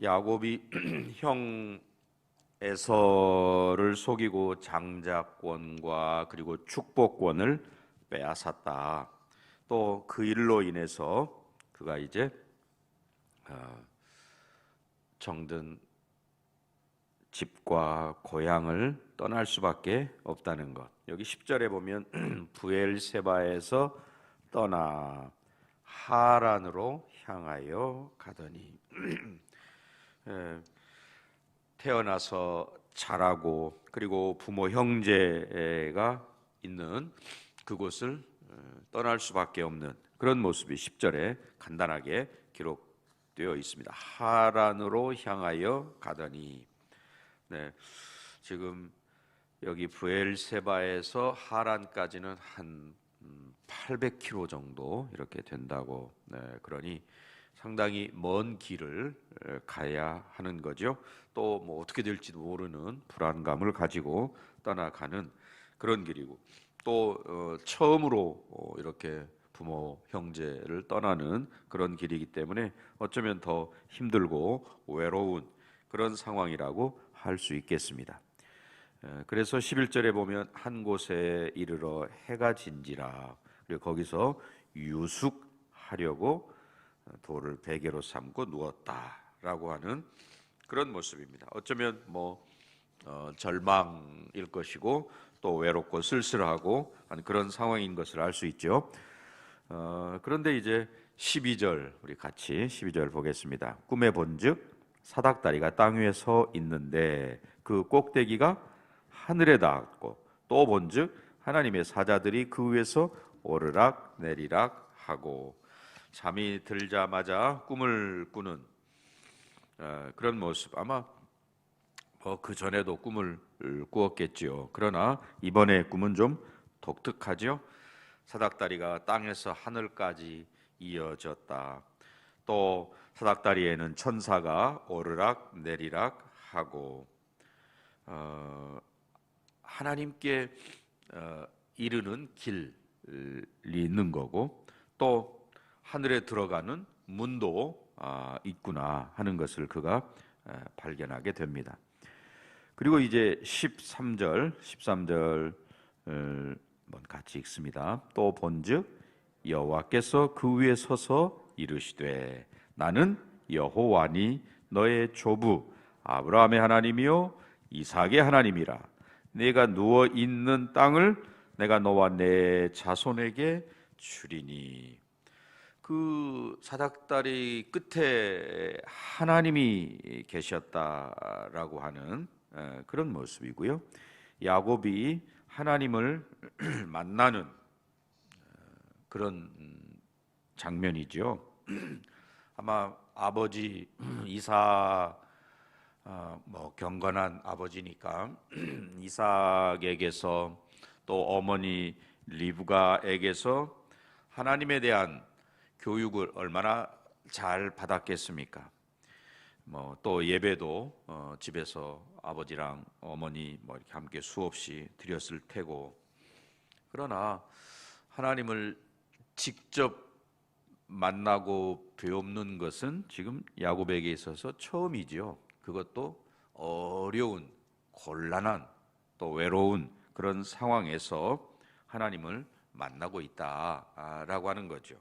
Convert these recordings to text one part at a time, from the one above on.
야곱이 형 에서를 속이고 장자권과 그리고 축복권을 빼앗았다. 또 그 일로 인해서 그가 이제 정든 집과 고향을 떠날 수밖에 없다는 것. 여기 10절에 보면 부엘세바에서 떠나 하란으로 향하여 가더니 태어나서 자라고 그리고 부모 형제가 있는 그곳을 떠날 수밖에 없는 그런 모습이 10절에 간단하게 기록되어 있습니다. 하란으로 향하여 가더니, 네, 지금 여기 브엘세바에서 하란까지는 한 800km 정도 이렇게 된다고. 네, 그러니 상당히 먼 길을 가야 하는 거죠. 또 뭐 어떻게 될지도 모르는 불안감을 가지고 떠나가는 그런 길이고, 또 처음으로 이렇게 부모 형제를 떠나는 그런 길이기 때문에 어쩌면 더 힘들고 외로운 그런 상황이라고 할 수 있겠습니다. 그래서 11절에 보면 한 곳에 이르러 해가 진지라, 그리고 거기서 유숙하려고 돌을 베개로 삼고 누웠다라고 하는 그런 모습입니다. 어쩌면 뭐 절망일 것이고 또 외롭고 쓸쓸하고 하는 그런 상황인 것을 알 수 있죠. 그런데 이제 12절, 우리 같이 12절 보겠습니다. 꿈에 본즉 사닥다리가 땅 위에 서 있는데 그 꼭대기가 하늘에 닿았고, 또 본즉 하나님의 사자들이 그 위에서 오르락 내리락 하고. 잠이 들자마자 꿈을 꾸는 그런 모습. 아마 그 전에도 꿈을 꾸었겠지요. 그러나 이번에 꿈은 좀 독특하죠. 사닥다리가 땅에서 하늘까지 이어졌다. 또 사닥다리에는 천사가 오르락 내리락 하고, 하나님께 이르는 길이 있는 거고, 또 하늘에 들어가는 문도 있구나 하는 것을 그가 발견하게 됩니다. 그리고 이제 13절 같이 읽습니다. 또 본즉 여호와께서 그 위에 서서 이르시되 나는 여호와니 너의 조부 아브라함의 하나님이요 이삭의 하나님이라. 네가 누워 있는 땅을 내가 너와 내 자손에게 주리니. 그 사닥다리 끝에 하나님이 계셨다라고 하는 그런 모습이고요. 야곱이 하나님을 만나는 그런 장면이죠. 아마 아버지 이삭, 뭐 경건한 아버지니까 이삭에게서 또 어머니 리브가에게서 하나님에 대한 교육을 얼마나 잘 받았겠습니까? 뭐 또 예배도 집에서 아버지랑 어머니 뭐 이렇게 함께 수없이 드렸을 테고. 그러나 하나님을 직접 만나고 배우는 것은 지금 야곱에게 있어서 처음이죠. 그것도 어려운, 곤란한, 또 외로운 그런 상황에서 하나님을 만나고 있다라고 하는 거죠.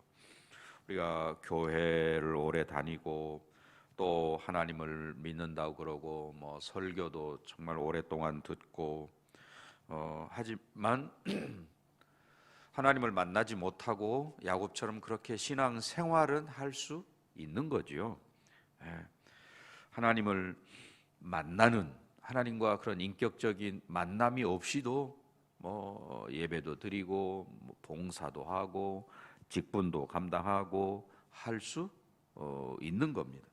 우리가 교회를 오래 다니고 또 하나님을 믿는다고 그러고 뭐 설교도 정말 오랫동안 듣고 하지만 하나님을 만나지 못하고 야곱처럼 그렇게 신앙 생활은 할 수 있는 거지요. 하나님을 만나는, 하나님과 그런 인격적인 만남이 없이도 뭐 예배도 드리고 뭐 봉사도 하고 직분도 감당하고 할 수 있는 겁니다.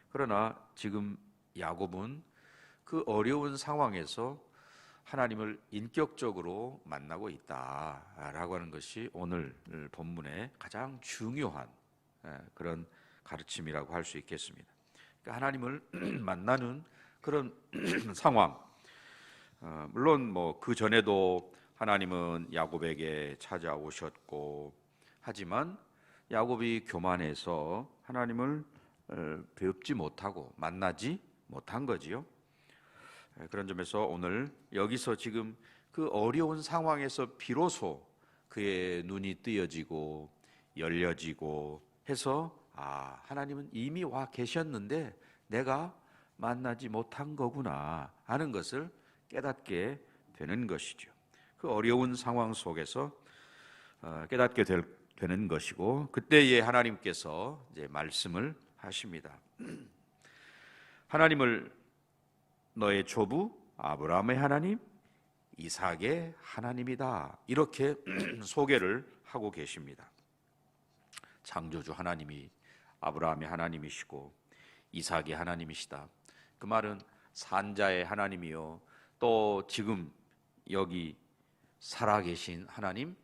그러나 지금 야곱은 그 어려운 상황에서 하나님을 인격적으로 만나고 있다라고 하는 것이 오늘 본문의 가장 중요한 그런 가르침이라고 할 수 있겠습니다. 그러니까 하나님을 만나는 그런 상황. 물론 뭐 그 전에도 하나님은 야곱에게 찾아오셨고, 하지만 야곱이 교만해서 하나님을 뵙지 못하고 만나지 못한 거지요. 그런 점에서 오늘 여기서 지금 그 어려운 상황에서 비로소 그의 눈이 뜨여지고 열려지고 해서 하나님은 이미 와 계셨는데 내가 만나지 못한 거구나 하는 것을 깨닫게 되는 것이죠. 그 어려운 상황 속에서 깨닫게 되는 것이고, 그때에 하나님께서 이제 말씀을 하십니다. 하나님을 너의 조부 아브라함의 하나님, 이삭의 하나님이다, 이렇게 소개를 하고 계십니다. 창조주 하나님이 아브라함의 하나님이시고 이삭의 하나님이시다. 그 말은 산자의 하나님이요, 또 지금 여기 살아계신 하나님,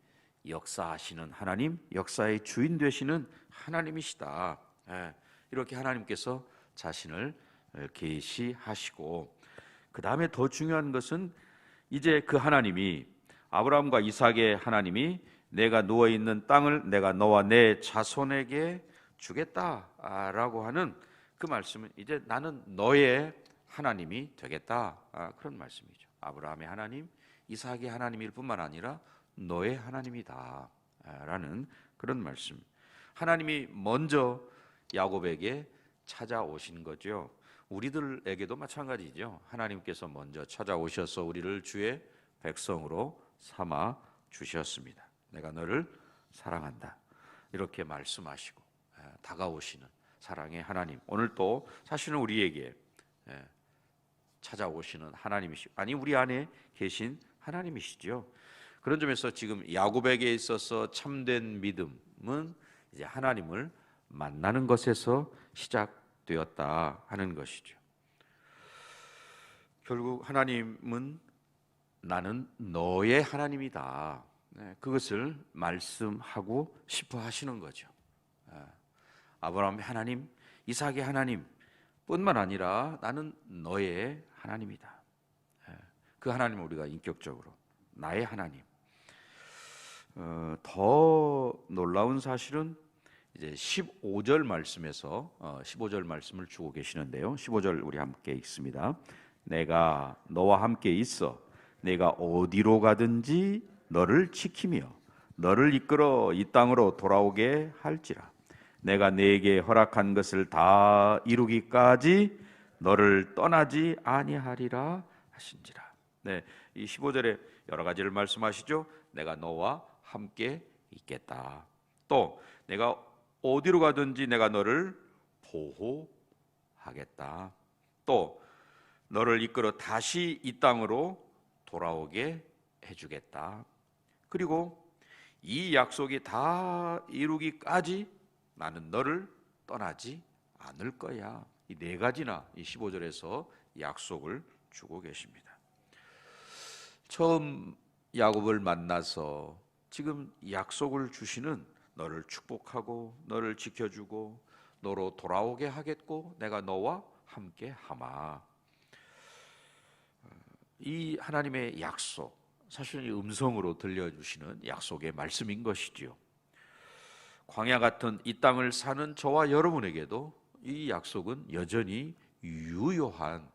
역사하시는 하나님, 역사의 주인 되시는 하나님이시다. 이렇게 하나님께서 자신을 계시하시고, 그 다음에 더 중요한 것은 이제 그 하나님이, 아브라함과 이삭의 하나님이 내가 누워있는 땅을 내가 너와 내 자손에게 주겠다라고 하는 그 말씀은 이제 나는 너의 하나님이 되겠다, 그런 말씀이죠. 아브라함의 하나님, 이삭의 하나님일 뿐만 아니라 너의 하나님이다 라는 그런 말씀. 하나님이 먼저 야곱에게 찾아오신 거죠. 우리들에게도 마찬가지죠. 하나님께서 먼저 찾아오셔서 우리를 주의 백성으로 삼아 주셨습니다. 내가 너를 사랑한다, 이렇게 말씀하시고 다가오시는 사랑의 하나님, 오늘 또 사실은 우리에게 찾아오시는 하나님이시고, 아니 우리 안에 계신 하나님이시죠. 그런 점에서 지금 야곱에게 있어서 참된 믿음은 이제 하나님을 만나는 것에서 시작되었다 하는 것이죠. 결국 하나님은 나는 너의 하나님이다, 그것을 말씀하고 싶어 하시는 거죠. 아브라함의 하나님, 이삭의 하나님 뿐만 아니라 나는 너의 하나님이다. 그 하나님을 우리가 인격적으로 나의 하나님. 더 놀라운 사실은 이제 15절 말씀에서 15절 말씀을 주고 계시는데요. 15절 우리 함께 읽습니다. 내가 너와 함께 있어 내가 어디로 가든지 너를 지키며 너를 이끌어 이 땅으로 돌아오게 할지라. 내가 네게 허락한 것을 다 이루기까지 너를 떠나지 아니하리라 하신지라. 이 15절에 여러 가지를 말씀하시죠. 내가 너와 함께 있겠다. 또 내가 어디로 가든지 내가 너를 보호하겠다. 또 너를 이끌어 다시 이 땅으로 돌아오게 해주겠다. 그리고 이 약속이 다 이루기까지 나는 너를 떠나지 않을 거야. 이 네 가지나 이 15절에서 약속을 주고 계십니다. 처음 야곱을 만나서 지금 약속을 주시는, 너를 축복하고 너를 지켜주고 너로 돌아오게 하겠고 내가 너와 함께 하마. 이 하나님의 약속, 사실 음성으로 들려주시는 약속의 말씀인 것이지요. 광야 같은 이 땅을 사는 저와 여러분에게도 이 약속은 여전히 유효한,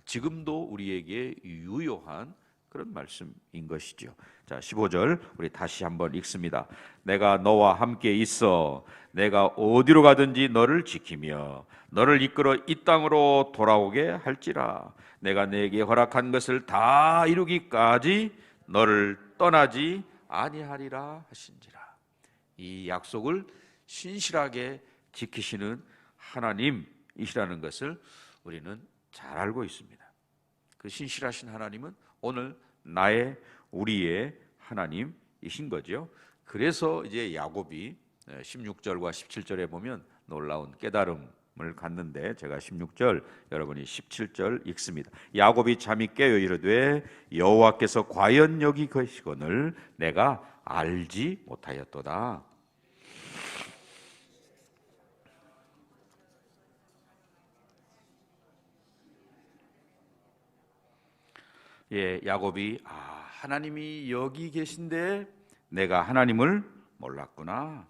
지금도 우리에게 유효한 그런 말씀인 것이죠. 자, 15절 우리 다시 한번 읽습니다. 내가 너와 함께 있어 내가 어디로 가든지 너를 지키며 너를 이끌어 이 땅으로 돌아오게 할지라. 내가 네게 허락한 것을 다 이루기까지 너를 떠나지 아니하리라 하신지라. 이 약속을 신실하게 지키시는 하나님이시라는 것을 우리는 잘 알고 있습니다. 그 신실하신 하나님은 오늘 우리의 하나님이신 거죠. 그래서 이제 야곱이 16절과 17절에 보면 놀라운 깨달음을 갖는데, 제가 16절 여러분이 17절 읽습니다. 야곱이 잠이 깨어 이르되 여호와께서 과연 여기 계시거늘 내가 알지 못하였도다. 야곱이 하나님이 여기 계신데 내가 하나님을 몰랐구나.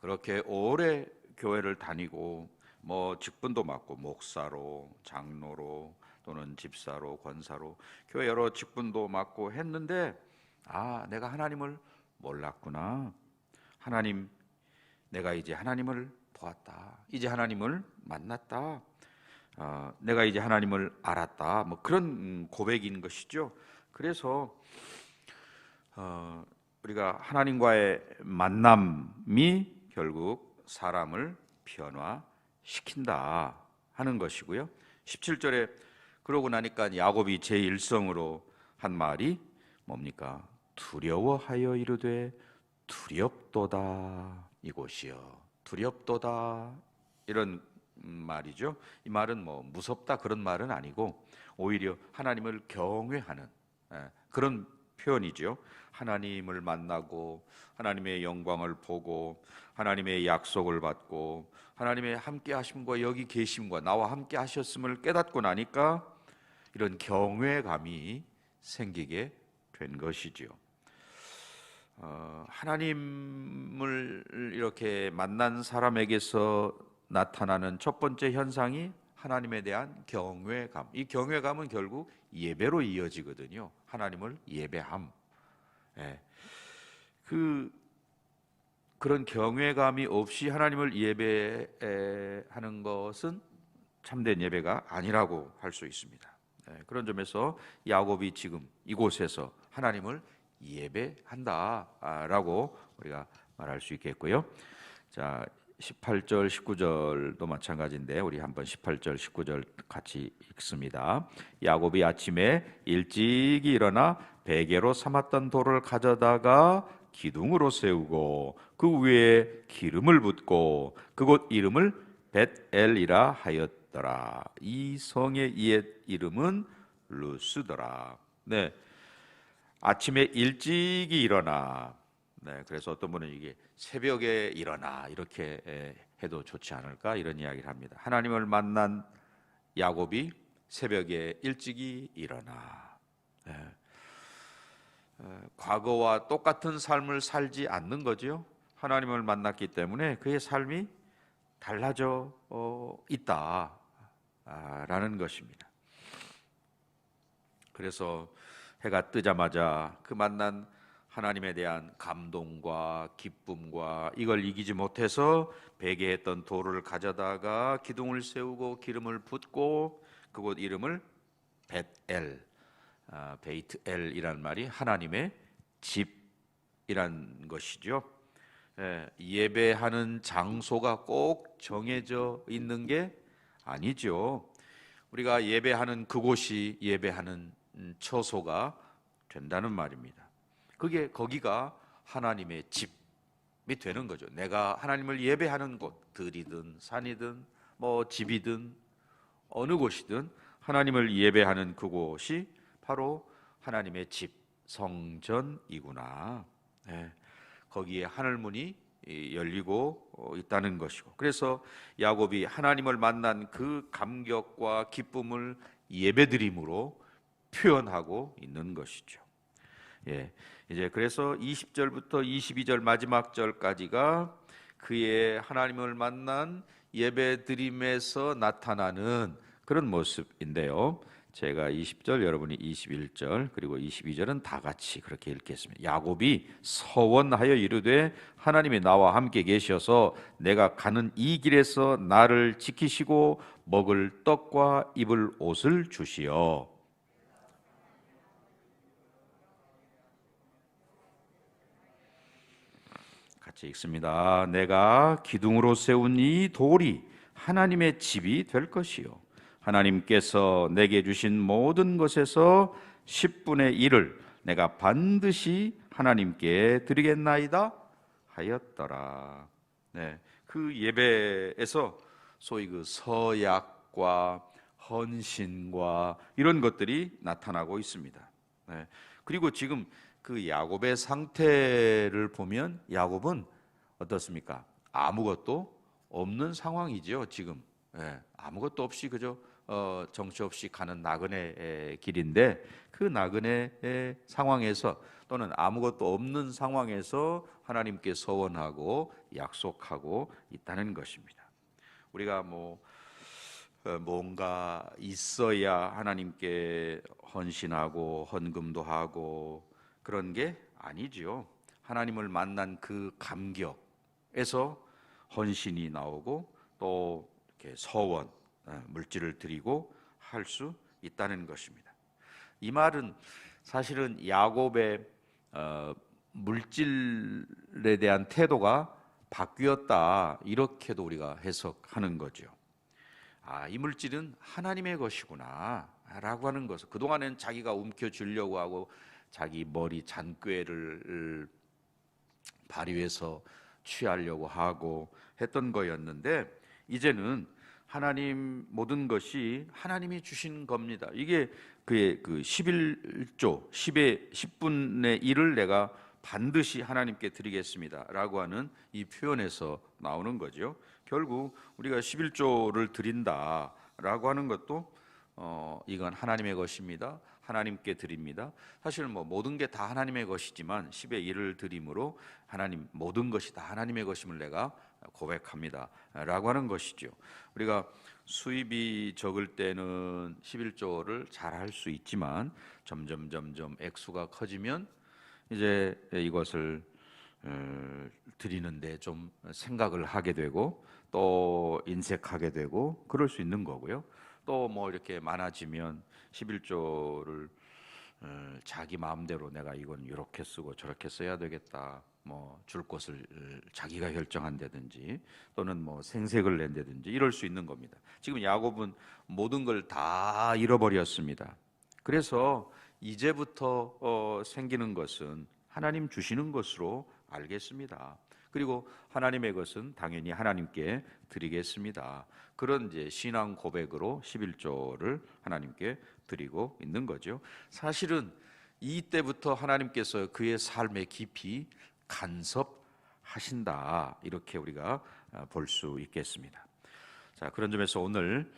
그렇게 오래 교회를 다니고 뭐 직분도 맡고 목사로, 장로로 또는 집사로, 권사로 교회 여러 직분도 맡고 했는데 내가 하나님을 몰랐구나. 내가 이제 하나님을 보았다. 이제 하나님을 만났다. 내가 이제 하나님을 알았다. 뭐 그런 고백인 것이죠. 그래서 우리가 하나님과의 만남이 결국 사람을 변화시킨다 하는 것이고요. 17절에 그러고 나니까 야곱이 제1성으로 한 말이 뭡니까? 두려워하여 이르되 두렵도다 이곳이여. 두렵도다 이런 말이죠. 이 말은 뭐 무섭다 그런 말은 아니고 오히려 하나님을 경외하는 그런 표현이죠. 하나님을 만나고 하나님의 영광을 보고 하나님의 약속을 받고 하나님의 함께 하심과 여기 계심과 나와 함께 하셨음을 깨닫고 나니까 이런 경외감이 생기게 된 것이죠. 하나님을 이렇게 만난 사람에게서 나타나는 첫 번째 현상이 하나님에 대한 경외감. 이 경외감은 결국 예배로 이어지거든요. 하나님을 예배함. 그런 경외감이 없이 하나님을 예배하는 것은 참된 예배가 아니라고 할 수 있습니다. 그런 점에서 야곱이 지금 이곳에서 하나님을 예배한다라고 우리가 말할 수 있겠고요. 자, 18절, 19절도 마찬가지인데 우리 한번 18절, 19절 같이 읽습니다. 야곱이 아침에 일찍이 일어나 베개로 삼았던 돌을 가져다가 기둥으로 세우고 그 위에 기름을 붓고 그곳 이름을 벳엘이라 하였더라. 이 성의 옛 이름은 루스더라. 네, 아침에 일찍이 일어나. 네, 그래서 어떤 분은 이게 새벽에 일어나 이렇게 해도 좋지 않을까 이런 이야기를 합니다. 하나님을 만난 야곱이 새벽에 일찍이 일어나. 과거와 똑같은 삶을 살지 않는 거죠. 하나님을 만났기 때문에 그의 삶이 달라져 있다라는 것입니다. 그래서 해가 뜨자마자 그 만난 하나님에 대한 감동과 기쁨과 이걸 이기지 못해서 베개했던 돌을 가져다가 기둥을 세우고 기름을 붓고 그곳 이름을 벳엘, 베이트엘이란 말이 하나님의 집이란 것이죠. 예배하는 장소가 꼭 정해져 있는 게 아니죠. 우리가 예배하는 그곳이 예배하는 처소가 된다는 말입니다. 거기가 하나님의 집이 되는 거죠. 내가 하나님을 예배하는 곳, 들이든 산이든 뭐 집이든 어느 곳이든 하나님을 예배하는 그곳이 바로 하나님의 집, 성전이구나. 거기에 하늘문이 열리고 있다는 것이고, 그래서 야곱이 하나님을 만난 그 감격과 기쁨을 예배드림으로 표현하고 있는 것이죠. 이제 그래서 20절부터 22절 마지막 절까지가 그의 하나님을 만난 예배드림에서 나타나는 그런 모습인데요. 제가 20절, 여러분이 21절, 그리고 22절은 다 같이 그렇게 읽겠습니다. 야곱이 서원하여 이르되 하나님이 나와 함께 계셔서 내가 가는 이 길에서 나를 지키시고 먹을 떡과 입을 옷을 주시어. 같이 읽습니다. 내가 기둥으로 세운 이 돌이 하나님의 집이 될 것이요 하나님께서 내게 주신 모든 것에서 10분의 1을 내가 반드시 하나님께 드리겠나이다 하였더라. 그 예배에서 소위 그 서약과 헌신과 이런 것들이 나타나고 있습니다. 그리고 지금 그 야곱의 상태를 보면 야곱은 어떻습니까? 아무것도 없는 상황이죠. 지금 아무것도 없이 그저 정처 없이 가는 나그네의 길인데 그 나그네의 상황에서 또는 아무것도 없는 상황에서 하나님께 서원하고 약속하고 있다는 것입니다. 우리가 뭔가 있어야 하나님께 헌신하고 헌금도 하고 그런 게 아니지요. 하나님을 만난 그 감격에서 헌신이 나오고 또 이렇게 서원, 물질을 드리고 할 수 있다는 것입니다. 이 말은 사실은 야곱의 물질에 대한 태도가 바뀌었다 이렇게도 우리가 해석하는 거죠. 이 물질은 하나님의 것이구나 라고 하는 것을 그동안엔 자기가 움켜쥐려고 하고 자기 머리 잔꾀를 발휘해서 취하려고 하고 했던 거였는데 이제는 하나님 모든 것이 하나님이 주신 겁니다. 이게 그의 그 11조 10의 10분의 1을 내가 반드시 하나님께 드리겠습니다 라고 하는 이 표현에서 나오는 거죠. 결국 우리가 11조를 드린다 라고 하는 것도 이건 하나님의 것입니다. 하나님께 드립니다. 사실 모든 게 다 하나님의 것이지만 10의 1을 드림으로 하나님 모든 것이 다 하나님의 것임을 내가 고백합니다 라고 하는 것이죠. 우리가 수입이 적을 때는 11조를 잘 할 수 있지만 점점 액수가 커지면 이제 이것을 드리는데 좀 생각을 하게 되고 또 인색하게 되고 그럴 수 있는 거고요. 또 이렇게 많아지면 11조를 자기 마음대로 내가 이건 이렇게 쓰고 저렇게 써야 되겠다. 줄 것을 자기가 결정한다든지 또는 생색을 낸다든지 이럴 수 있는 겁니다. 지금 야곱은 모든 걸 다 잃어버렸습니다. 그래서 이제부터 생기는 것은 하나님 주시는 것으로 알겠습니다. 그리고 하나님의 것은 당연히 하나님께 드리겠습니다. 그런 이제 신앙 고백으로 11조를 하나님께 드리고 있는 거죠. 사실은 이때부터 하나님께서 그의 삶에 깊이 간섭하신다 이렇게 우리가 볼 수 있겠습니다. 자, 그런 점에서 오늘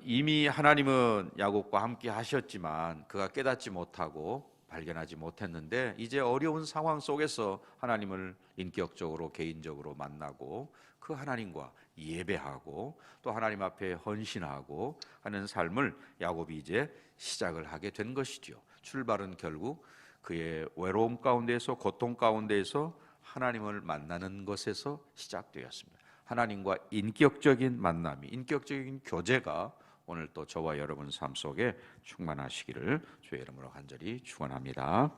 이미 하나님은 야곱과 함께 하셨지만 그가 깨닫지 못하고 발견하지 못했는데 이제 어려운 상황 속에서 하나님을 인격적으로 개인적으로 만나고 그 하나님과 예배하고 또 하나님 앞에 헌신하고 하는 삶을 야곱이 이제 시작을 하게 된 것이죠. 출발은 결국 그의 외로움 가운데에서 고통 가운데에서 하나님을 만나는 것에서 시작되었습니다. 하나님과 인격적인 만남이 인격적인 교제가 오늘 또 저와 여러분 삶 속에 충만하시기를 주의 이름으로 간절히 축원합니다.